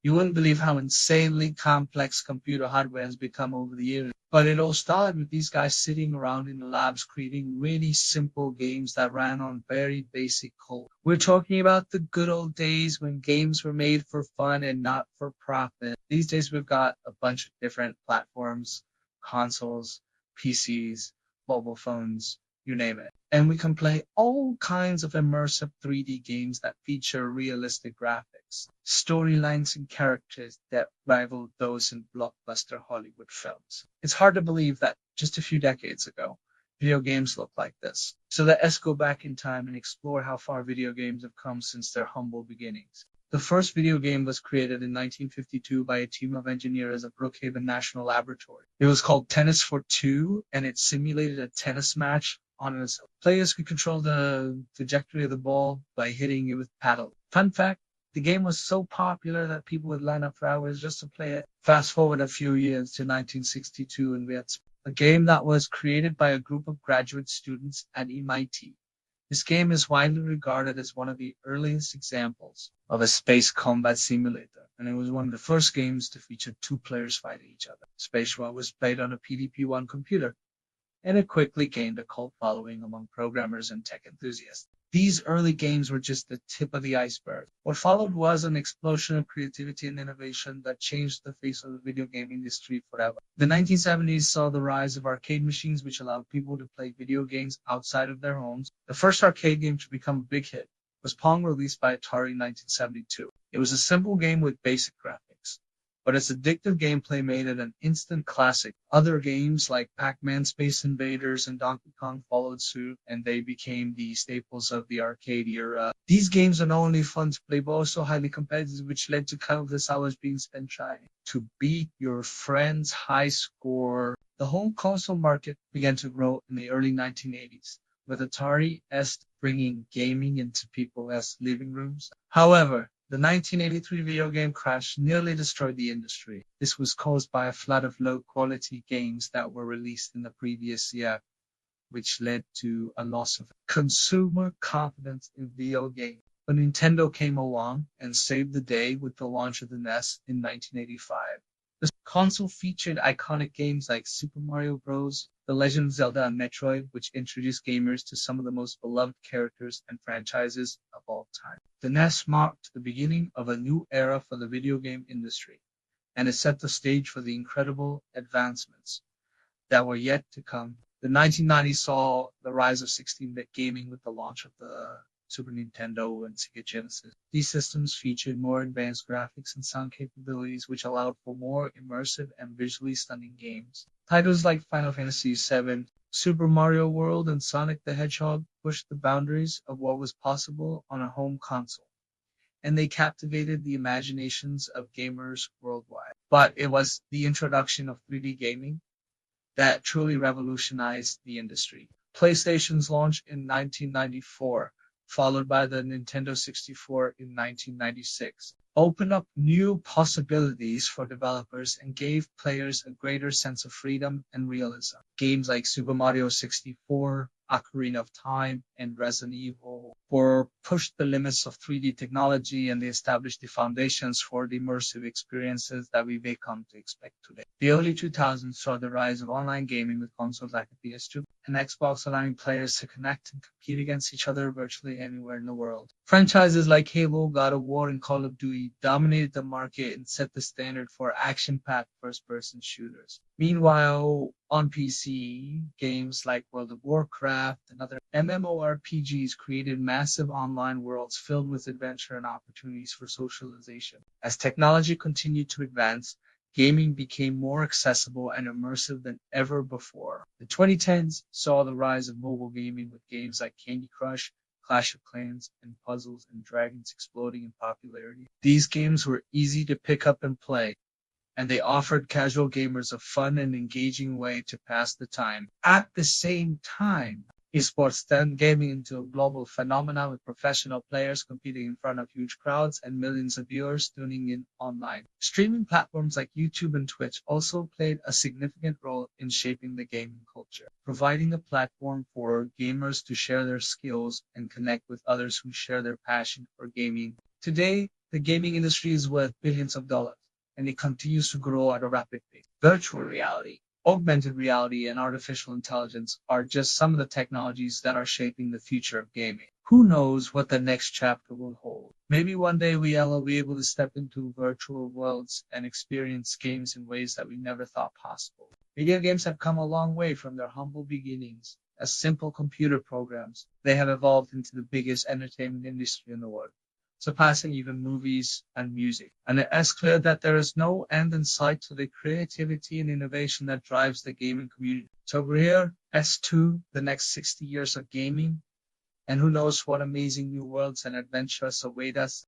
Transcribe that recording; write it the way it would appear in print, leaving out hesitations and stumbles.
You wouldn't believe how insanely complex computer hardware has become over the years. But it all started with these guys sitting around in the labs creating really simple games that ran on very basic code. We're talking about the good old days when games were made for fun and not for profit. These days we've got a bunch of different platforms, consoles, PCs, mobile phones, you name it. And we can play all kinds of immersive 3D games that feature realistic graphics, storylines, and characters that rival those in blockbuster Hollywood films. It's hard to believe that just a few decades ago, video games looked like this. So let us go back in time and explore how far video games have come since their humble beginnings. The first video game was created in 1952 by a team of engineers at Brookhaven National Laboratory. It was called Tennis for Two, and it simulated a tennis match on its own. Players could control the trajectory of the ball by hitting it with paddle. Fun fact, the game was so popular that people would line up for hours just to play it. Fast forward a few years to 1962, and we had a game that was created by a group of graduate students at MIT. This game is widely regarded as one of the earliest examples of a space combat simulator, and it was one of the first games to feature two players fighting each other. Spacewar was played on a PDP-1 computer, and it quickly gained a cult following among programmers and tech enthusiasts. These early games were just the tip of the iceberg. What followed was an explosion of creativity and innovation that changed the face of the video game industry forever. The 1970s saw the rise of arcade machines, which allowed people to play video games outside of their homes. The first arcade game to become a big hit was Pong, released by Atari in 1972. It was a simple game with basic graphics, but its addictive gameplay made it an instant classic. Other games like Pac-Man, Space Invaders, and Donkey Kong followed suit, and they became the staples of the arcade era. These games are not only fun to play, but also highly competitive, which led to countless hours being spent trying to beat your friend's high score. The home console market began to grow in the early 1980s, with Atari S bringing gaming into people's living rooms. However, the 1983 video game crash nearly destroyed the industry. This was caused by a flood of low-quality games that were released in the previous year, which led to a loss of consumer confidence in video games. But Nintendo came along and saved the day with the launch of the NES in 1985. The console featured iconic games like Super Mario Bros., The Legend of Zelda, and Metroid, which introduced gamers to some of the most beloved characters and franchises of all time. The NES marked the beginning of a new era for the video game industry, and it set the stage for the incredible advancements that were yet to come. The 1990s saw the rise of 16-bit gaming with the launch of the Super Nintendo and Sega Genesis. These systems featured more advanced graphics and sound capabilities, which allowed for more immersive and visually stunning games. Titles like Final Fantasy VII, Super Mario World, and Sonic the Hedgehog pushed the boundaries of what was possible on a home console, and they captivated the imaginations of gamers worldwide. But it was the introduction of 3D gaming that truly revolutionized the industry. PlayStation's launch in 1994, followed by the Nintendo 64 in 1996, opened up new possibilities for developers and gave players a greater sense of freedom and realism. Games like Super Mario 64, Ocarina of Time, and Resident Evil pushed the limits of 3D technology, and they established the foundations for the immersive experiences that we may come to expect today. The early 2000s saw the rise of online gaming with consoles like the PS2 and Xbox, allowing players to connect and compete against each other virtually anywhere in the world. Franchises like Halo, God of War, and Call of Duty dominated the market and set the standard for action-packed first-person shooters. Meanwhile, on PC, games like World of Warcraft and other MMORPGs created massive online worlds filled with adventure and opportunities for socialization. As technology continued to advance, gaming became more accessible and immersive than ever before. The 2010s saw the rise of mobile gaming with games like Candy Crush, Clash of Clans, and Puzzles and Dragons exploding in popularity. These games were easy to pick up and play, and they offered casual gamers a fun and engaging way to pass the time. At the same time, esports turned gaming into a global phenomenon with professional players competing in front of huge crowds and millions of viewers tuning in online. Streaming platforms like YouTube and Twitch also played a significant role in shaping the gaming culture, providing a platform for gamers to share their skills and connect with others who share their passion for gaming. Today, The gaming industry is worth billions of dollars, and it continues to grow at a rapid pace. Virtual reality, augmented reality, and artificial intelligence are just some of the technologies that are shaping the future of gaming. Who knows what the next chapter will hold? Maybe one day we'll be able to step into virtual worlds and experience games in ways that we never thought possible. Video games have come a long way from their humble beginnings as simple computer programs. They have evolved into the biggest entertainment industry in the world, surpassing even movies and music. And it's clear that there is no end in sight to the creativity and innovation that drives the gaming community. So we're here, S2, the next 60 years of gaming, and who knows what amazing new worlds and adventures await us.